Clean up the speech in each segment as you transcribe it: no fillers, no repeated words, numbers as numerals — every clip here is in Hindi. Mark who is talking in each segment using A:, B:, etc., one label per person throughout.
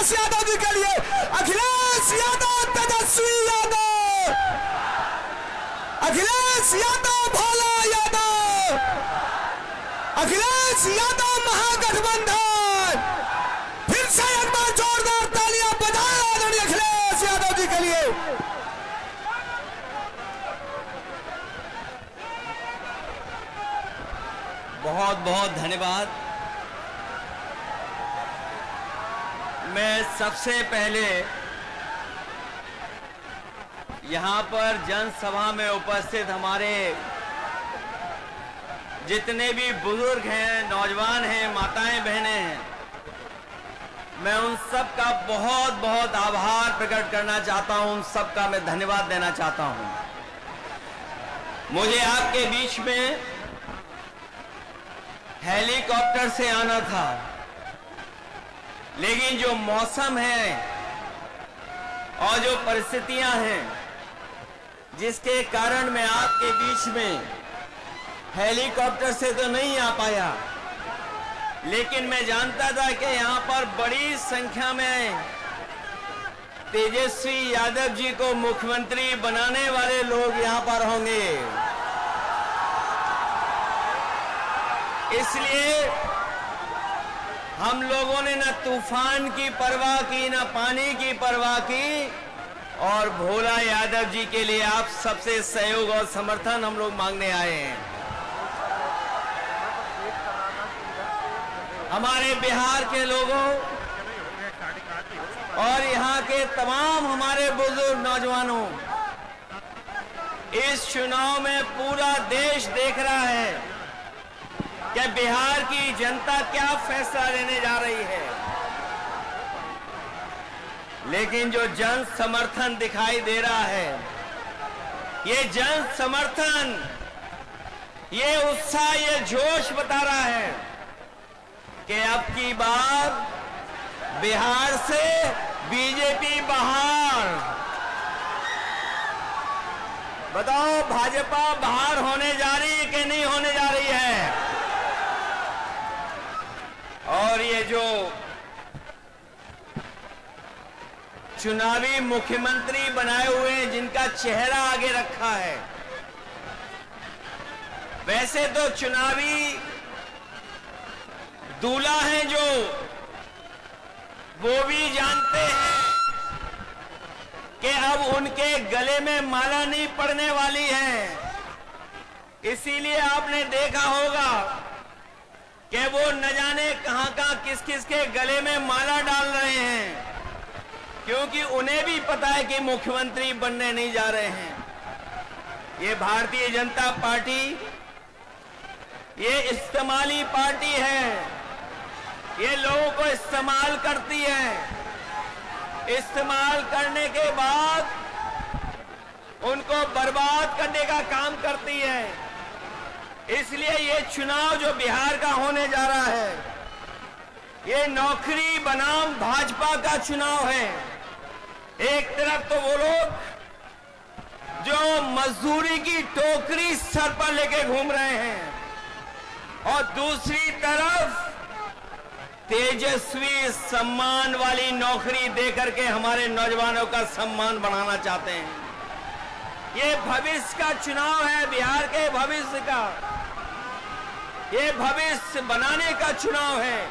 A: अखिलेश यादव जी के लिए, अखिलेश यादव, तेजस्वी यादव, अखिलेश यादव, भोला यादव, अखिलेश यादव महागठबंधन। फिर से एक बार जोरदार तालियां बजाएं आदरणीय अखिलेश यादव जी के लिए।
B: बहुत बहुत धन्यवाद। मैं सबसे पहले यहाँ पर जनसभा में उपस्थित हमारे जितने भी बुजुर्ग हैं, नौजवान हैं, माताएं, बहनें हैं, मैं उन सब का बहुत बहुत आभार प्रकट करना चाहता हूं, उन सब का मैं धन्यवाद देना चाहता हूं। मुझे आपके बीच में हेलीकॉप्टर से आना था, लेकिन जो मौसम है और जो परिस्थितियां हैं जिसके कारण मैं आपके बीच में हेलीकॉप्टर से तो नहीं आ पाया, लेकिन मैं जानता था कि यहां पर बड़ी संख्या में तेजस्वी यादव जी को मुख्यमंत्री बनाने वाले लोग यहां पर होंगे। इसलिए हम लोगों ने न तूफान की परवाह की, न पानी की परवाह की, और भोला यादव जी के लिए आप सबसे सहयोग और समर्थन हम लोग मांगने आए हैं। हमारे बिहार के लोगों और यहाँ के तमाम हमारे बुजुर्ग नौजवानों, इस चुनाव में पूरा देश देख रहा है कि बिहार की जनता क्या फैसला लेने जा रही है। लेकिन जो जन समर्थन दिखाई दे रहा है, ये जन समर्थन, ये उत्साह, ये जोश बता रहा है कि अब की बार बिहार से बीजेपी बाहर। बताओ भाजपा बाहर होने जा रही है कि नहीं होने जा रही है? और ये जो चुनावी मुख्यमंत्री बनाए हुए हैं, जिनका चेहरा आगे रखा है, वैसे तो चुनावी दूल्हा हैं जो, वो भी जानते हैं कि अब उनके गले में माला नहीं पड़ने वाली है। इसीलिए आपने देखा होगा कि वो न जाने कहां किस किस के गले में माला डाल रहे हैं, क्योंकि उन्हें भी पता है कि मुख्यमंत्री बनने नहीं जा रहे हैं। ये भारतीय जनता पार्टी, ये इस्तेमाली पार्टी है, ये लोगों को इस्तेमाल करती है। इस्तेमाल करने के बाद उनको बर्बाद करने का काम करती है। इसलिए ये चुनाव जो बिहार का होने जा रहा है, ये नौकरी बनाम भाजपा का चुनाव है। एक तरफ तो वो लोग जो मजदूरी की टोकरी सर पर लेके घूम रहे हैं, और दूसरी तरफ तेजस्वी सम्मान वाली नौकरी देकर के हमारे नौजवानों का सम्मान बढ़ाना चाहते हैं। ये भविष्य का चुनाव है, बिहार के भविष्य का, ये भविष्य बनाने का चुनाव है।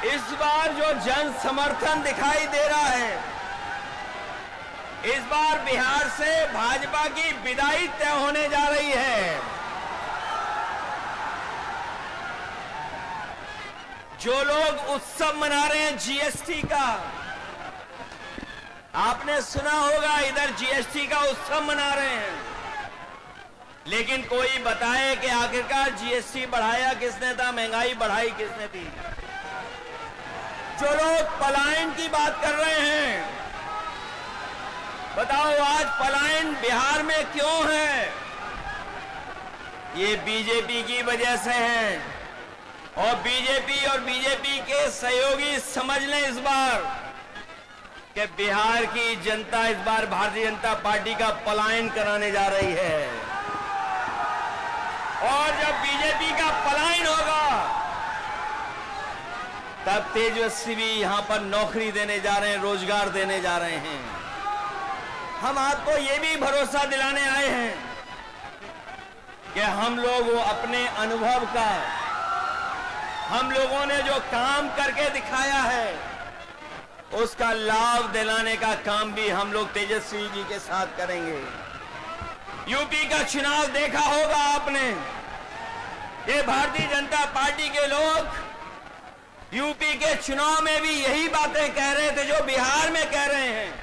B: इस बार जो जन समर्थन दिखाई दे रहा है, इस बार बिहार से भाजपा की विदाई तय होने जा रही है। जो लोग उत्सव मना रहे हैं जीएसटी का, आपने सुना होगा इधर जीएसटी का उत्सव मना रहे हैं, लेकिन कोई बताए कि आखिरकार जीएसटी बढ़ाया किसने था, महंगाई बढ़ाई किसने थी? जो लोग पलायन की बात कर रहे हैं, बताओ आज पलायन बिहार में क्यों है? ये बीजेपी की वजह से है, और बीजेपी के सहयोगी समझ लें इस बार कि बिहार की जनता इस बार भारतीय जनता पार्टी का पलायन कराने जा रही है। और जब बीजेपी का पलायन होगा तब तेजस्वी भी यहां पर नौकरी देने जा रहे हैं, रोजगार देने जा रहे हैं। हम आपको ये भी भरोसा दिलाने आए हैं कि हम लोग वो अपने अनुभव का, हम लोगों ने जो काम करके दिखाया है, उसका लाभ दिलाने का काम भी हम लोग तेजस्वी जी के साथ करेंगे। यूपी का चुनाव देखा होगा आपने। ये भारतीय जनता पार्टी के लोग यूपी के चुनाव में भी यही बातें कह रहे थे जो बिहार में कह रहे हैं।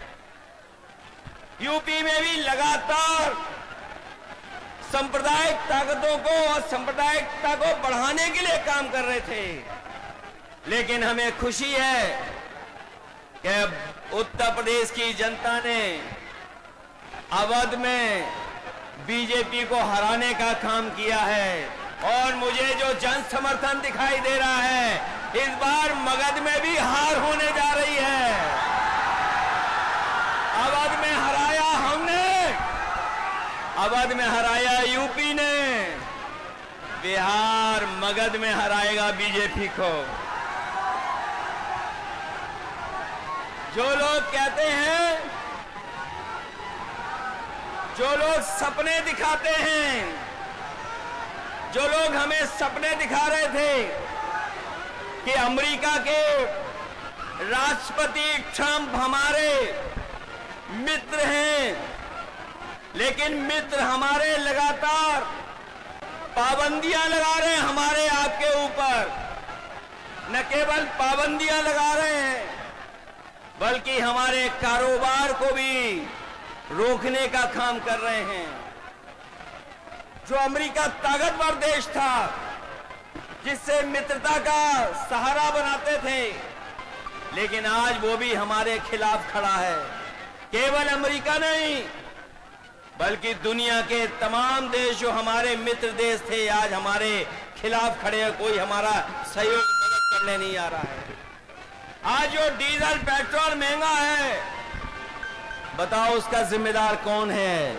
B: यूपी में भी लगातार सांप्रदायिक ताकतों को और सांप्रदायिकता को बढ़ाने के लिए काम कर रहे थे। लेकिन हमें खुशी है कि उत्तर प्रदेश की जनता ने अवध में बीजेपी को हराने का काम किया है। और मुझे जो जन समर्थन दिखाई दे रहा है, इस बार मगध में भी हार होने जा रही है। अवध में हराया हमने, अवध में हराया यूपी ने, बिहार मगध में हराएगा बीजेपी को। जो लोग कहते हैं, जो लोग सपने दिखाते हैं, जो लोग हमें सपने दिखा रहे थे कि अमेरिका के राष्ट्रपति ट्रंप हमारे मित्र हैं, लेकिन मित्र हमारे लगातार पाबंदियां लगा रहे हैं हमारे आपके ऊपर। न केवल पाबंदियां लगा रहे हैं, बल्कि हमारे कारोबार को भी रोकने का काम कर रहे हैं। जो अमेरिका ताकतवर देश था, जिससे मित्रता का सहारा बनाते थे, लेकिन आज वो भी हमारे खिलाफ खड़ा है। केवल अमेरिका नहीं, बल्कि दुनिया के तमाम देश जो हमारे मित्र देश थे, आज हमारे खिलाफ खड़े हैं। कोई हमारा सहयोग मदद करने नहीं आ रहा है। आज जो डीजल पेट्रोल महंगा है, बताओ उसका जिम्मेदार कौन है?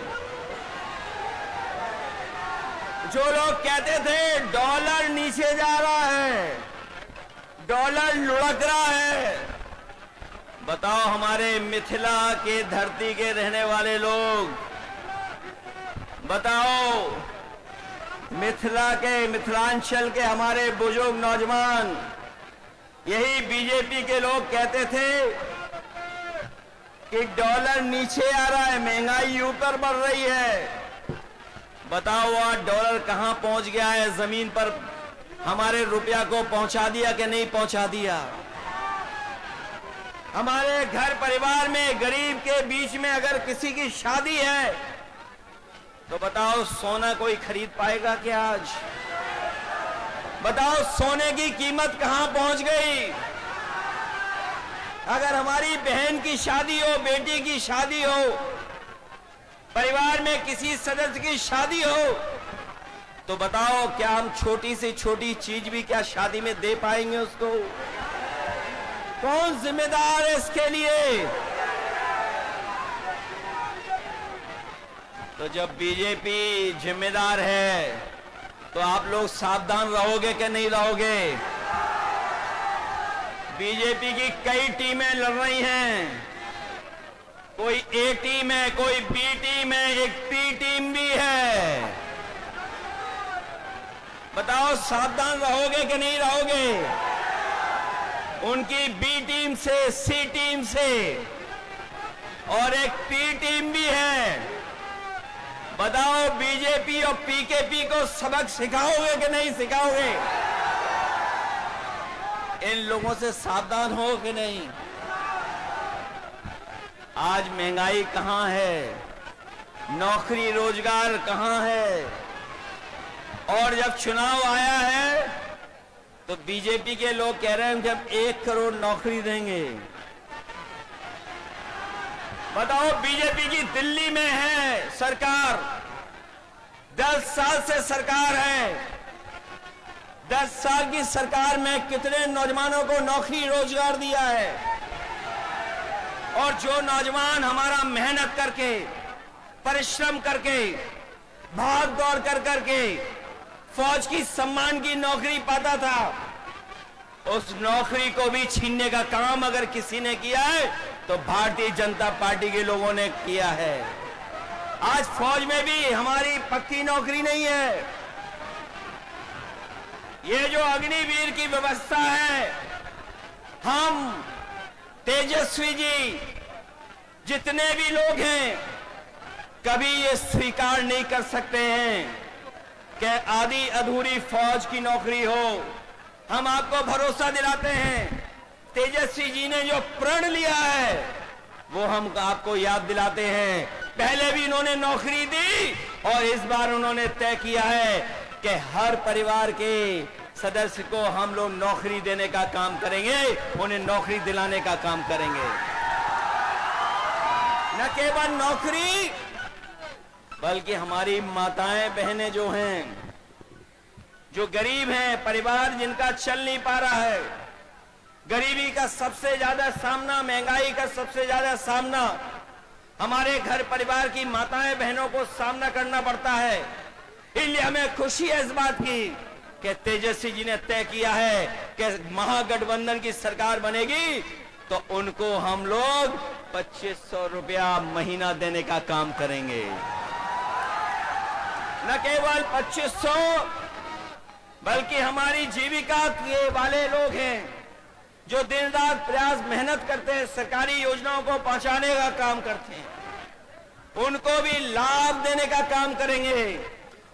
B: जो लोग कहते थे डॉलर नीचे जा रहा है, डॉलर लुढ़क रहा है, बताओ हमारे मिथिला के धरती के रहने वाले लोग, बताओ मिथिला के, मिथिलांचल के हमारे बुजुर्ग नौजवान, यही बीजेपी के लोग कहते थे कि डॉलर नीचे आ रहा है, महंगाई ऊपर बढ़ रही है। बताओ आज डॉलर कहां पहुंच गया है? जमीन पर हमारे रुपया को पहुंचा दिया कि नहीं पहुंचा दिया? हमारे घर परिवार में गरीब के बीच में अगर किसी की शादी है, तो बताओ सोना कोई खरीद पाएगा क्या आज? बताओ सोने की कीमत कहां पहुंच गई? अगर हमारी बहन की शादी हो, बेटी की शादी हो, परिवार में किसी सदस्य की शादी हो, तो बताओ क्या हम छोटी से छोटी चीज भी क्या शादी में दे पाएंगे उसको? कौन जिम्मेदार है इसके लिए? तो जब बीजेपी जिम्मेदार है, तो आप लोग सावधान रहोगे कि नहीं रहोगे? बीजेपी की कई टीमें लड़ रही हैं। कोई ए टीम है, कोई बी टीम है, एक पी टीम भी है। बताओ सावधान रहोगे कि नहीं रहोगे? उनकी बी टीम से, सी टीम से, और एक पी टीम भी है। बताओ बीजेपी और पीकेपी को सबक सिखाओगे कि नहीं सिखाओगे? इन लोगों से सावधान हो कि नहीं? आज महंगाई कहां है? नौकरी रोजगार कहां है? और जब चुनाव आया है, तो बीजेपी के लोग कह रहे हैं कि हम 1 करोड़ नौकरी देंगे। बताओ बीजेपी की दिल्ली में है सरकार, 10 साल से सरकार है। 10 साल की सरकार में कितने नौजवानों को नौकरी रोजगार दिया है? और जो नौजवान हमारा मेहनत करके, परिश्रम करके, भाग दौड़ कर करके फौज की सम्मान की नौकरी पाता था, उस नौकरी को भी छीनने का काम अगर किसी ने किया है तो भारतीय जनता पार्टी के लोगों ने किया है। आज फौज में भी हमारी पक्की नौकरी नहीं है। ये जो अग्निवीर की व्यवस्था है, हम तेजस्वी जी जितने भी लोग हैं कभी ये स्वीकार नहीं कर सकते हैं कि आधी अधूरी फौज की नौकरी हो। हम आपको भरोसा दिलाते हैं, तेजस्वी जी ने जो प्रण लिया है वो हम आपको याद दिलाते हैं। पहले भी इन्होंने नौकरी दी और इस बार उन्होंने तय किया है कि हर परिवार के सदस्य को हम लोग नौकरी देने का काम करेंगे, उन्हें नौकरी दिलाने का काम करेंगे। न केवल नौकरी बल्कि हमारी माताएं बहनें जो हैं, जो गरीब हैं, परिवार जिनका चल नहीं पा रहा है, गरीबी का सबसे ज्यादा सामना, महंगाई का सबसे ज्यादा सामना हमारे घर परिवार की माताएं बहनों को सामना करना पड़ता है। इसलिए हमें खुशी है इस बात की कि तेजस्वी जी ने तय किया है कि महागठबंधन की सरकार बनेगी तो उनको हम लोग 2500 रुपया महीना देने का काम करेंगे। न केवल 2500 बल्कि हमारी जीविका के वाले लोग हैं जो दिन रात प्रयास मेहनत करते हैं, सरकारी योजनाओं को पहुंचाने का काम करते हैं, उनको भी लाभ देने का काम करेंगे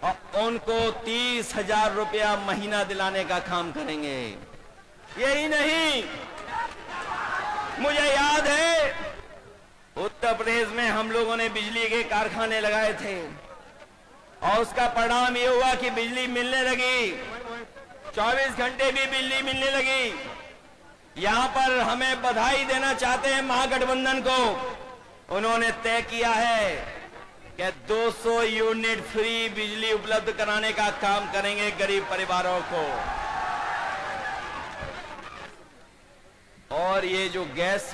B: और उनको 30,000 रुपया महीना दिलाने का काम करेंगे। यही नहीं, मुझे याद है उत्तर प्रदेश में हम लोगों ने बिजली के कारखाने लगाए थे और उसका परिणाम ये हुआ कि बिजली मिलने लगी, 24 घंटे भी बिजली मिलने लगी। यहां पर हमें बधाई देना चाहते हैं महागठबंधन को, उन्होंने तय किया है कि 200 यूनिट फ्री बिजली उपलब्ध कराने का काम करेंगे गरीब परिवारों को। और ये जो गैस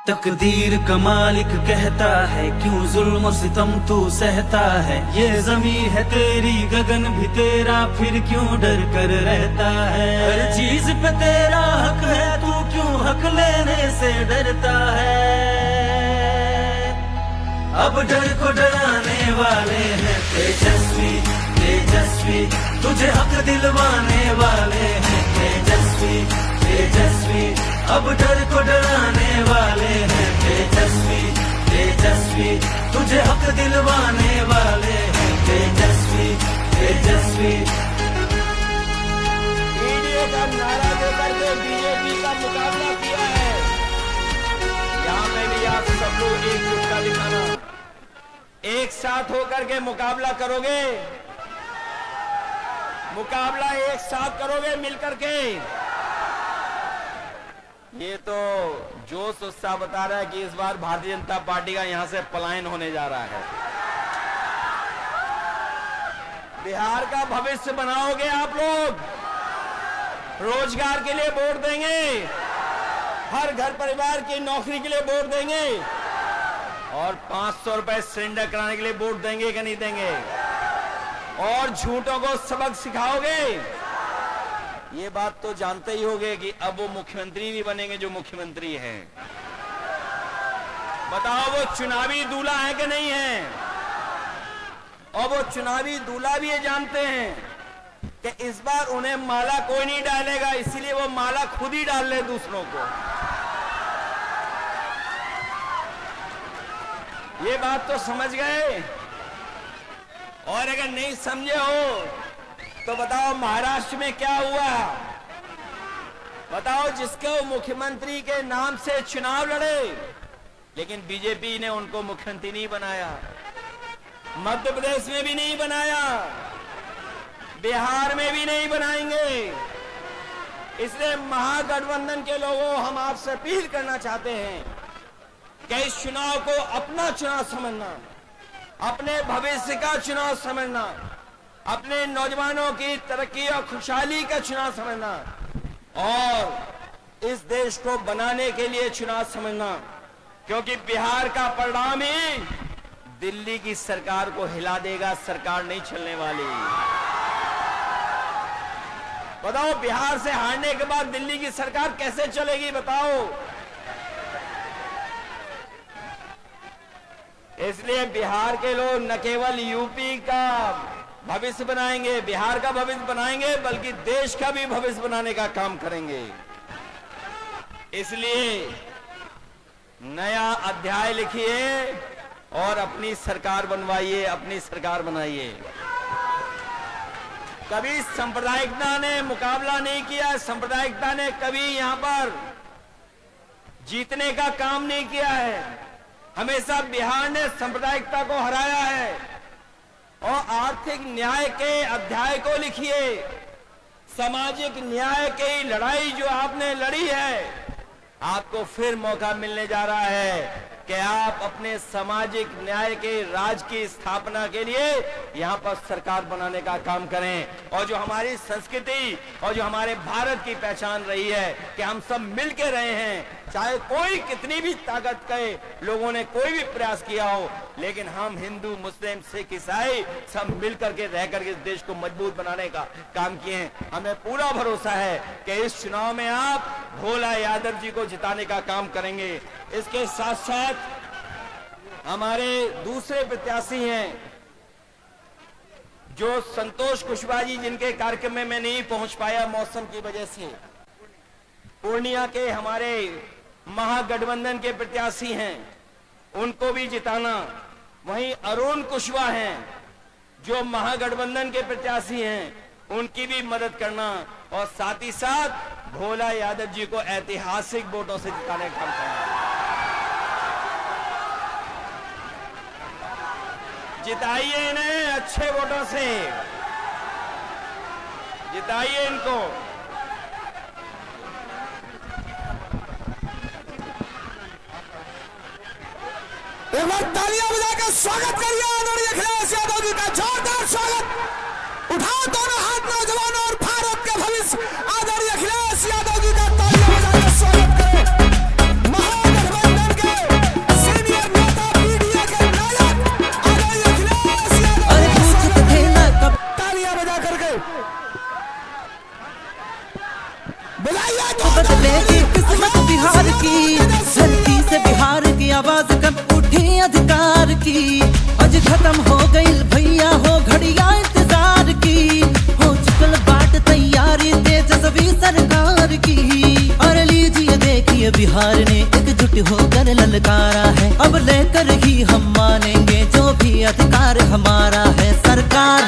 C: तकदीर का मालिक कहता है क्यों जुल्म सितम तू सहता है। ये ज़मीं है तेरी गगन भी तेरा फिर क्यों डर कर रहता है। हर चीज पे तेरा हक है तू क्यों हक लेने से डरता है। अब डर को डराने वाले हैं तेजस्वी तेजस्वी, तुझे हक दिलवाने वाले हैं तेजस्वी तेजस्वी। अब डर को डराने वाले हैं तेजस्वी तेजस्वी, तुझे हक दिलवाने वाले हैं तेजस्वी तेजस्वी।
B: ईडीए का नारा देकर के बीजेपी का मुकाबला किया है। यहाँ पे भी आप सब लोग एकजुटता दिखाना, एक साथ होकर के मुकाबला करोगे, मुकाबला एक साथ करोगे मिलकर के। ये तो जोश उत्साह बता रहा है कि इस बार भारतीय जनता पार्टी का यहां से पलायन होने जा रहा है। बिहार का भविष्य बनाओगे आप लोग, रोजगार के लिए वोट देंगे, हर घर परिवार की नौकरी के लिए वोट देंगे और 500 रुपए सिलेंडर कराने के लिए वोट देंगे कि नहीं देंगे? और झूठों को सबक सिखाओगे। ये बात तो जानते ही होंगे कि अब वो मुख्यमंत्री भी बनेंगे जो मुख्यमंत्री हैं। बताओ वो चुनावी दूल्हा है कि नहीं है? और वो चुनावी दूल्हा भी ये जानते हैं कि इस बार उन्हें माला कोई नहीं डालेगा, इसीलिए वो माला खुद ही डाल ले दूसरों को। ये बात तो समझ गए। और अगर नहीं समझे हो तो बताओ महाराष्ट्र में क्या हुआ? बताओ, जिसको मुख्यमंत्री के नाम से चुनाव लड़े लेकिन बीजेपी ने उनको मुख्यमंत्री नहीं बनाया, मध्य प्रदेश में भी नहीं बनाया, बिहार में भी नहीं बनाएंगे। इसलिए महागठबंधन के लोगों, हम आपसे अपील करना चाहते हैं कि इस चुनाव को अपना चुनाव समझना, अपने भविष्य का चुनाव समझना, अपने नौजवानों की तरक्की और खुशहाली का चुनाव समझना और इस देश को बनाने के लिए चुनाव समझना। क्योंकि बिहार का परिणाम ही दिल्ली की सरकार को हिला देगा, सरकार नहीं चलने वाली। बताओ, बिहार से हारने के बाद दिल्ली की सरकार कैसे चलेगी? बताओ। इसलिए बिहार के लोग न केवल यूपी का भविष्य बनाएंगे, बिहार का भविष्य बनाएंगे, बल्कि देश का भी भविष्य बनाने का काम करेंगे। इसलिए नया अध्याय लिखिए और अपनी सरकार बनवाइए, अपनी सरकार बनाइए। कभी सांप्रदायिकता ने मुकाबला नहीं किया, सांप्रदायिकता ने कभी यहां पर जीतने का काम नहीं किया है। हमेशा बिहार ने सांप्रदायिकता को हराया है। और आर्थिक न्याय के अध्याय को लिखिए, सामाजिक न्याय की लड़ाई जो आपने लड़ी है, आपको फिर मौका मिलने जा रहा है कि आप अपने सामाजिक न्याय के राज की स्थापना के लिए यहां पर सरकार बनाने का काम करें। और जो हमारी संस्कृति और जो हमारे भारत की पहचान रही है कि हम सब मिलके रहे हैं, चाहे कोई कितनी भी ताकत के लोगों ने कोई भी प्रयास किया हो, लेकिन हम हिंदू, मुस्लिम, सिख, ईसाई सब मिलकर के रह करके इस देश को मजबूत बनाने का काम किए हैं। हमें पूरा भरोसा है कि इस चुनाव में आप भोला यादव जी को जिताने का काम करेंगे। इसके साथ साथ हमारे दूसरे प्रत्याशी हैं जो संतोष कुशवाहा जी, जिनके कार्यक्रम में मैं नहीं पहुंच पाया मौसम की वजह से। पूर्णिया के हमारे महागठबंधन के प्रत्याशी हैं, उनको भी जिताना। वहीं अरुण कुशवाहा हैं जो महागठबंधन के प्रत्याशी हैं, उनकी भी मदद करना और साथ ही साथ भोला यादव जी को ऐतिहासिक वोटों से जिताने का काम करना। जिताइए इन्हें अच्छे वोटों से, जिताइए इनको।
A: एक बार तालियां बजाकर स्वागत करिए आदरणीय अखिलेश यादव जी का, जोरदार स्वागत। उठाओ दोनों हाथ नौजवानों और भारत के भविष्य आदरणीय अखिलेश यादव जी का तालियां बजाकर स्वागत करें। महागठबंधन के सीनियर नेता, मीडिया के नायक आदरणीय अखिलेश यादव, तालियां बजा करके बुलाइए।
C: बदलेगी किस्मत बिहार की, धरती से बिहार की आवाज कब उठी अधिकार की। आज खत्म हो गई भैया हो घड़िया इंतजार की, हो चुकल बाट तैयारी तेजस्वी सरकार की। और लीजिए देखिए बिहार ने एकजुट होकर ललकारा है, अब लेकर ही हम मानेंगे जो भी अधिकार हमारा है। सरकार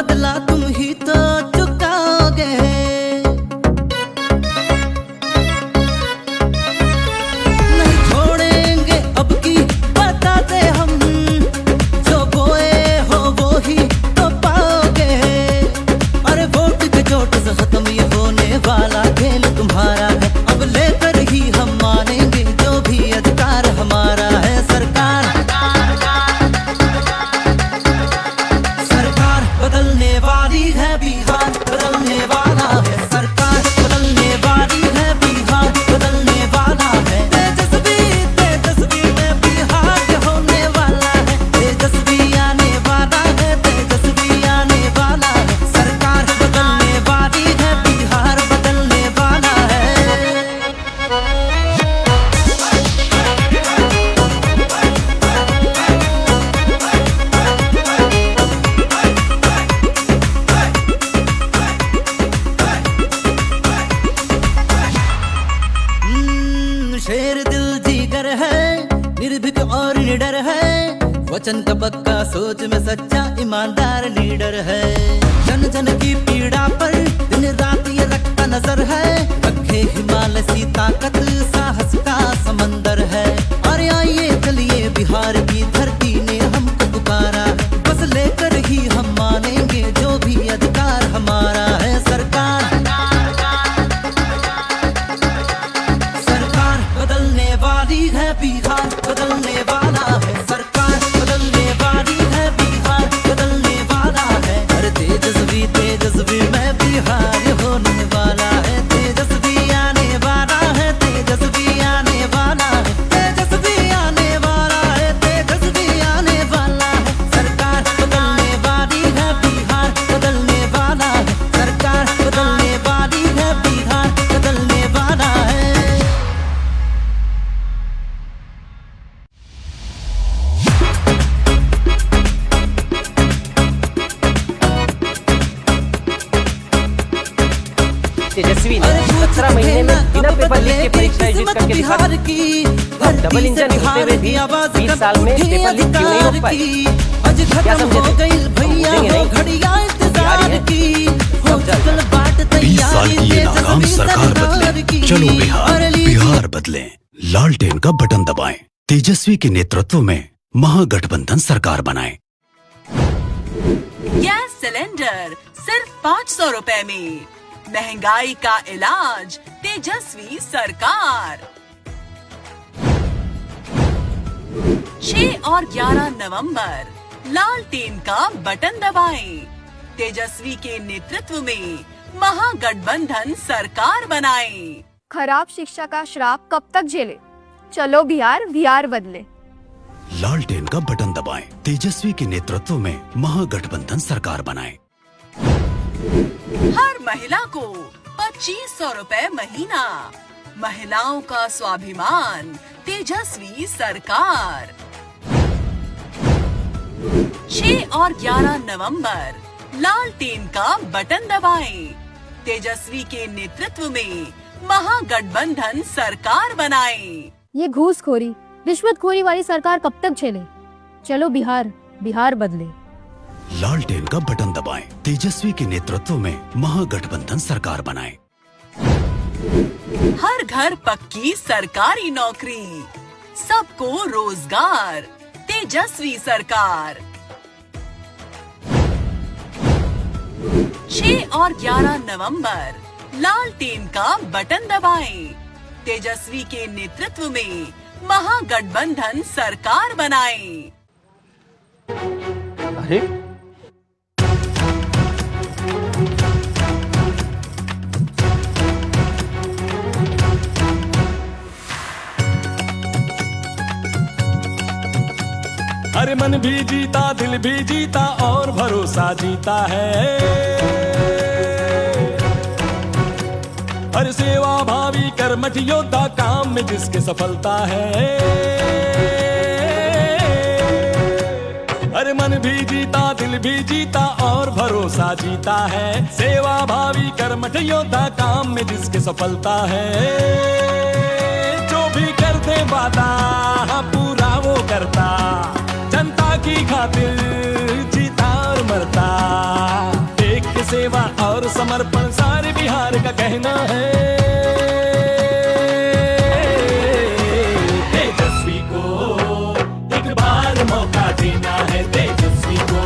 C: बदला तुम ही तो चुकाओगे। नहीं छोड़ेंगे अब की बताते हम, जो बोए हो वो ही तो पाओगे। अरे वोट के चोट से खत्म ये होने वाला खेल तुम्हारा है, अब लेकर ही हम मानेंगे जो भी अधिकार हमारा है। सरकार बदलने वाली है, बिहार बदलने वाला है। सरकार बदलने वाली है, बिहार बदलने वाला है। तेजस्वी तेजस्वी में बिहार होने वाला है, तेजस्वी आने वाला है, तेजस्वी आने वाला है। सरकार बदलने वाली है, बिहार बदलने वाला है। शेर दिल जिगर है, निर्भीक और निडर है, वचन का पक्का सोच में सच्चा ईमानदार लीडर है। जन जन की पीड़ा पर दिन रात ये रखता नजर है, रखे हिमालय सी ताकत साहस का समंदर है। और आइए चलिए बिहार की धरती ने हमको पुकारा है, बस लेकर ही हम मानेंगे जो भी अधिकार हमारा है। सरकार बदलने वाली है, बिहार बदलने वाला है। सरकार बदलने वाली है, बिहार बदलने वाला है। अरे तेजस्वी तेजस्वी में बिहार होने वाला है, तेजस्वी आने वाला है, तेजस्वी आने वाला है, तेजस्वी आने वाला है, तेजस्वी आने वाला है। सरकार बदलने वाली है, बिहार बदलने वाला है। सरकार बदलने वाली है, बिहार बदलने वाला है।
D: तेजस्वी ने 17 महीने में बिना पेपर लीक के परीक्षा आयोजित करके दिखा दी। अब डबल इंजन होते हुए भी 20 साल में पेपर लीक क्यों नहीं रोक पाए? क्या समझे थे? बुझेंगे नहीं। बिहारी है, सब जल्द।
E: 20 साल की ये नाकाम सरकार बदले, चलो बिहार बिहार बदले। लालटेन का बटन दबाएं, तेजस्वी के नेतृत्व में महागठबंधन सरकार बनाएं।
F: गैस सिलेंडर सिर्फ 500 रुपए में, महंगाई का इलाज तेजस्वी सरकार। 6 और 11 नवंबर लालटेन का बटन दबाएं, तेजस्वी के नेतृत्व में महागठबंधन सरकार बनाएं।
G: खराब शिक्षा का श्राप कब तक झेले? चलो बिहार बिहार बदले।
E: लालटेन का बटन दबाएं, तेजस्वी के नेतृत्व में महागठबंधन सरकार बनाएं।
F: हर महिला को 2500 रुपए महीना, महिलाओं का स्वाभिमान तेजस्वी सरकार। 6 और 11 नवंबर लालटेन का बटन दबाएं, तेजस्वी के नेतृत्व में महागठबंधन सरकार बनाएं।
G: ये घूसखोरी रिश्वतखोरी वाली सरकार कब तक झेले? चलो बिहार बिहार बदले।
E: लालटेन का बटन दबाएं, तेजस्वी के नेतृत्व में महागठबंधन सरकार बनाएं।
F: हर घर पक्की सरकारी नौकरी, सबको रोजगार तेजस्वी सरकार। 6 और 11 नवंबर लालटेन का बटन दबाएं, तेजस्वी के नेतृत्व में महागठबंधन सरकार बनाएं।
D: अरे
H: अरे मन भी जीता, दिल भी जीता और भरोसा जीता है। अरे सेवा भावी कर्मठ योद्धा, काम में जिसके सफलता है। अरे मन भी जीता, दिल भी जीता और भरोसा जीता है। सेवा भावी कर्मठ योद्धा, काम में जिसके सफलता है। जो भी करते वादा पूरा वो करता, जनता की खातिर जीता और मरता। सेवा और समर्पण सारे बिहार का कहना है। तेजस्वी को एक बार मौका देना है, तेजस्वी को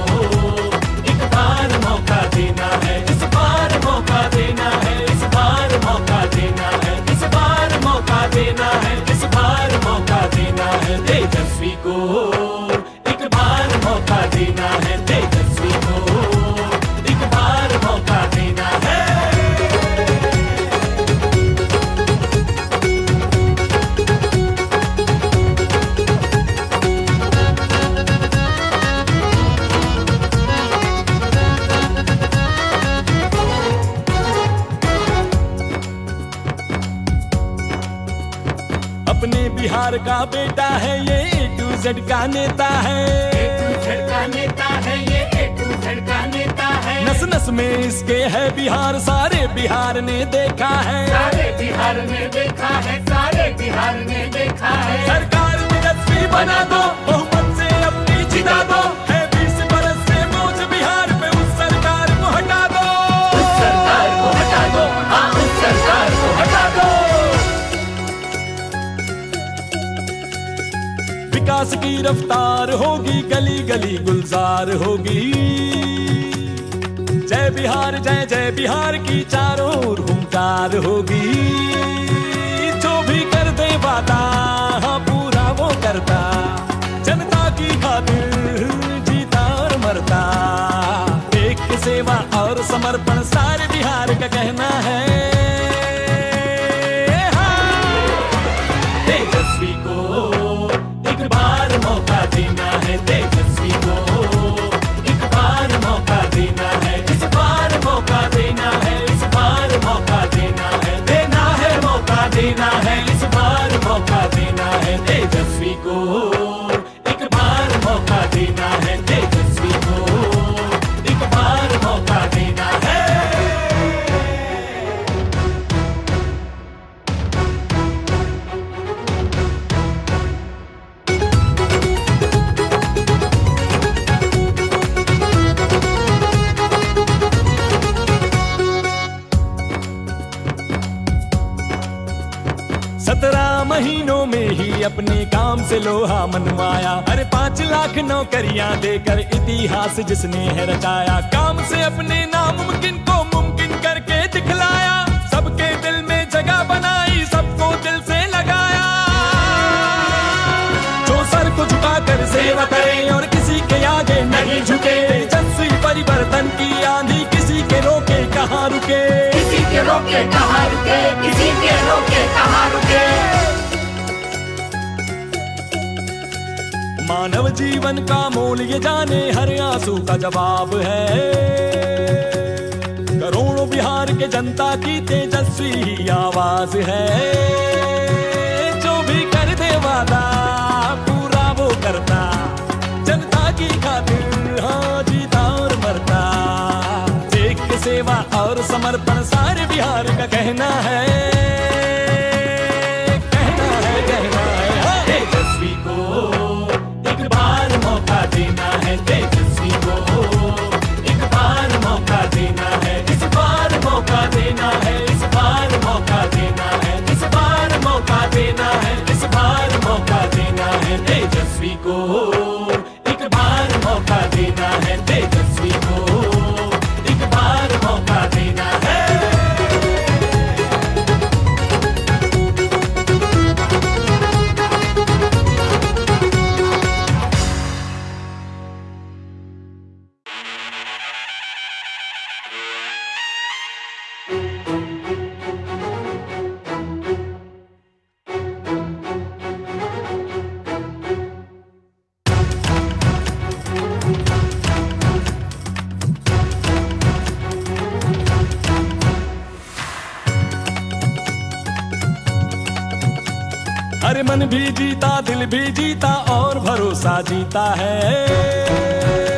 H: एक बार मौका देना है, इस बार मौका देना है, इस बार मौका देना है, इस बार मौका देना है, इस बार मौका देना है। तेजस्वी को एक बार मौका देना है, तेजस्वी को एक बार मौका देना है। अपने बिहार का बेटा है ये, A to Z का नेता है, A to Z का नेता है ये, A to Z का नेता है। नस नस में इसके है बिहार, सारे बिहार ने देखा है, सारे बिहार ने देखा है, सारे बिहार ने देखा है। सरकार तेजस्वी बना दो, बहुमत से अपनी जिता दो, है 20 बरस से बोझ बिहार पे, उस सरकार को हटा दो, उस सरकार को हटा दो, हाँ उस सरकार को हटा दो। विकास की रफ्तार होगी, गली गली गुलजार होगी। जय बिहार जय जय बिहार की चारों ओर हुंकार होगी। जो भी कर दे वादा हाँ पूरा वो करता, जनता की खातिर जीता और मरता। एक सेवा और समर्पण सारे बिहार का कहना है। तेजस्वी को एक बार मौका देना है, तेजस्वी को एक बार मौका देना है, इस बार मौका देना है, इस बार मौका देना है, देना है मौका देना है, इस बार मौका देना है। तेजस्वी को एक बार मौका देना है, तेजस्वी को एक बार मौका देना है। महीनों में ही अपने काम से लोहा मनवाया, अरे 5 लाख नौकरियां देकर इतिहास जिसने है रचाया। काम से अपने नामुमकिन को मुमकिन करके दिखलाया, सबके दिल में जगह बनाई, सबको दिल से लगाया। जो सर को झुकाकर सेवा करे और किसी के आगे नहीं झुके, तेजस्वी परिवर्तन की आंधी किसी के रोके कहाँ रुके, किसी के रोके कहाँ रुके, किसी के रोके कहाँ रुके। मानव जीवन का मोल ये जाने, हर आंसू का जवाब है। करोड़ों बिहार के जनता की तेजस्वी ही आवाज है। जो भी कर दे वादा पूरा वो करता, जनता की खातिर हाँ जीता और मरता। एक सेवा और समर्पण सारे बिहार का कहना है, कहना है, कहना है। हाँ। तेजस्वी को एक बार मौका देना है, तेजस्वी को एक बार मौका देना है, इस बार मौका देना है, इस बार मौका देना है, इस बार मौका देना है, इस बार मौका देना है। तेजस्वी को एक बार मौका देना है, तेजस्वी को एक बार मौका देना है। अरे मन भी जीता, दिल भी जीता और भरोसा जीता है।